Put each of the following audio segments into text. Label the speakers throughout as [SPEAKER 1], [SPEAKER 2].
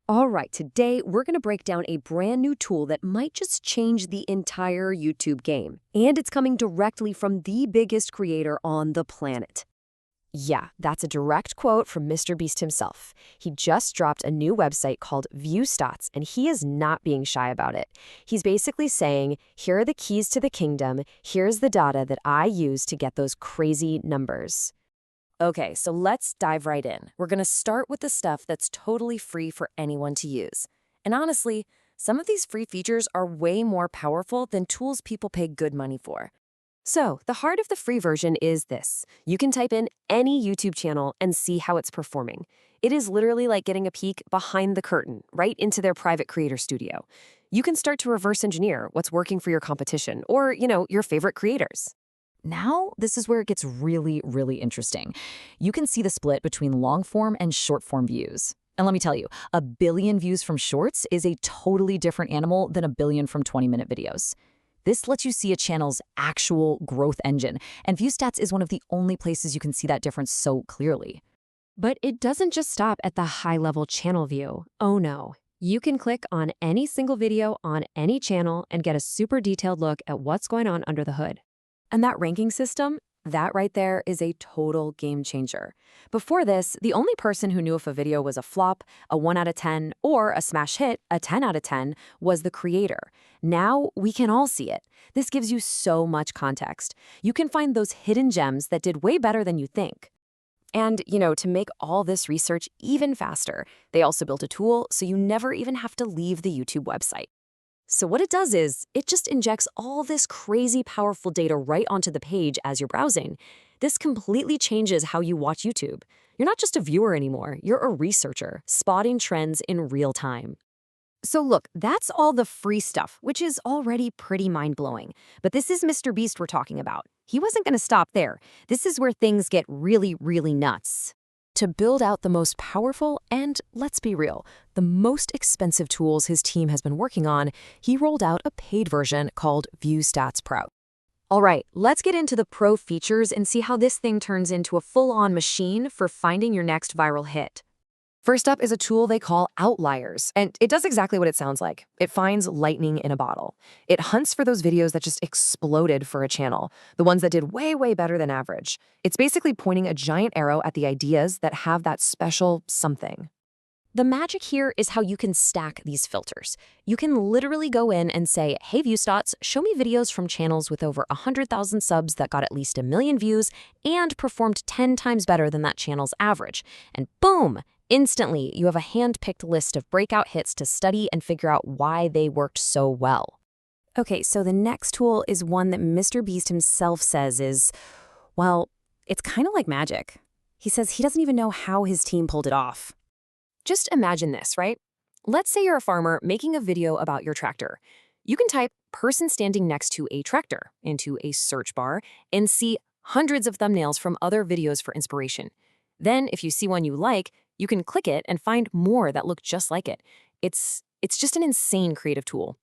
[SPEAKER 1] All right, today we're going to break down a brand new tool that might just change the entire YouTube game. And it's coming directly from the biggest creator on the planet.
[SPEAKER 2] Yeah, that's a direct quote from Mr. Beast himself. He just dropped a new website called ViewStats, and he is not being shy about it. He's basically saying, here are the keys to the kingdom, here's the data that I use to get those crazy numbers.
[SPEAKER 3] Okay, so let's dive right in. We're going to start with the stuff that's totally free for anyone to use. And honestly, some of these free features are way more powerful than tools people pay good money for.
[SPEAKER 2] So, the heart of the free version is this. You can type in any YouTube channel and see how it's performing. It is literally like getting a peek behind the curtain, right into their private creator studio. You can start to reverse engineer what's working for your competition or, your favorite creators.
[SPEAKER 4] Now, this is where it gets really, really interesting. You can see the split between long-form and short-form views. And let me tell you, a billion views from shorts is a totally different animal than a billion from 20-minute videos. This lets you see a channel's actual growth engine, and ViewStats is one of the only places you can see that difference so clearly.
[SPEAKER 1] But it doesn't just stop at the high-level channel view. Oh no. You can click on any single video on any channel and get a super detailed look at what's going on under the hood.
[SPEAKER 3] And that ranking system, that right there is a total game changer. Before this, the only person who knew if a video was a flop, a 1 out of 10, or a smash hit, a 10 out of 10, was the creator. Now we can all see it. This gives you so much context. You can find those hidden gems that did way better than you think. And, to make all this research even faster, they also built a tool so you never even have to leave the YouTube website. So what it does is, it just injects all this crazy powerful data right onto the page as you're browsing. This completely changes how you watch YouTube. You're not just a viewer anymore, you're a researcher, spotting trends in real time. So look, that's all the free stuff, which is already pretty mind-blowing. But this is Mr. Beast we're talking about. He wasn't going to stop there. This is where things get really, really nuts.
[SPEAKER 2] To build out the most powerful and, let's be real, the most expensive tools his team has been working on, he rolled out a paid version called ViewStats Pro.
[SPEAKER 1] All right, let's get into the pro features and see how this thing turns into a full-on machine for finding your next viral hit.
[SPEAKER 3] First up is a tool they call Outliers, and it does exactly what it sounds like. It finds lightning in a bottle. It hunts for those videos that just exploded for a channel, the ones that did way, way better than average. It's basically pointing a giant arrow at the ideas that have that special something.
[SPEAKER 2] The magic here is how you can stack these filters. You can literally go in and say, hey ViewStats, show me videos from channels with over 100,000 subs that got at least 1 million views and performed 10 times better than that channel's average. And boom! Instantly, you have a hand-picked list of breakout hits to study and figure out why they worked so well.
[SPEAKER 3] Okay, so the next tool is one that Mr. Beast himself says is, well, it's kind of like magic. He says he doesn't even know how his team pulled it off. Just imagine this, right? Let's say you're a farmer making a video about your tractor. You can type person standing next to a tractor into a search bar and see hundreds of thumbnails from other videos for inspiration. Then, if you see one you like, you can click it and find more that look just like it. It's just an insane creative tool.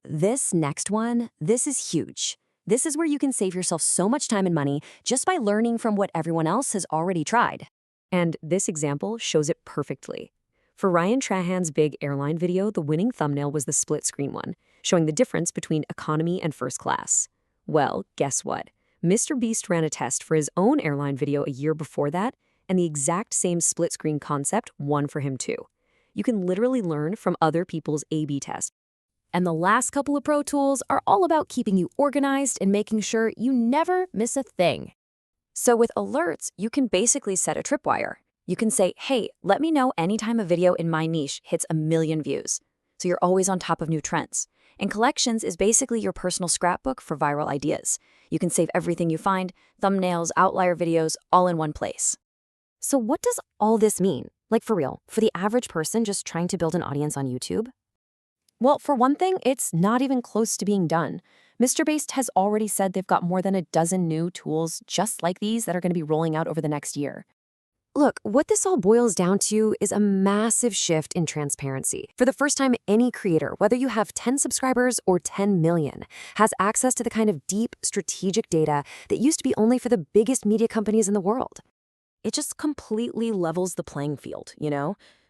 [SPEAKER 1] This next one, this is huge. This is where you can save yourself so much time and money just by learning from what everyone else has already tried. And this example shows it perfectly. For Ryan Trahan's big airline video, the winning thumbnail was the split screen one, showing the difference between economy and first class. Well, guess what? Mr. Beast ran a test for his own airline video a year before that, and the exact same split screen concept won for him too. You can literally learn from other people's A/B tests. And the last couple of pro tools are all about keeping you organized and making sure you never miss a thing. So with alerts, you can basically set a tripwire. You can say, hey, let me know anytime a video in my niche hits 1 million views. So you're always on top of new trends. And collections is basically your personal scrapbook for viral ideas. You can save everything you find, thumbnails, outlier videos, all in one place. So what does all this mean? Like for real, for the average person just trying to build an audience on YouTube? Well, for one thing, it's not even close to being done. Mr. Beast has already said they've got more than a dozen new tools just like these that are going to be rolling out over the next year. Look, what this all boils down to is a massive shift in transparency. For the first time, any creator, whether you have 10 subscribers or 10 million, has access to the kind of deep, strategic data that used to be only for the biggest media companies in the world. It just completely levels the playing field,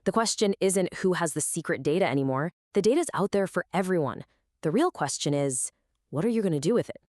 [SPEAKER 1] The question isn't who has the secret data anymore. The data's out there for everyone. The real question is, what are you going to do with it?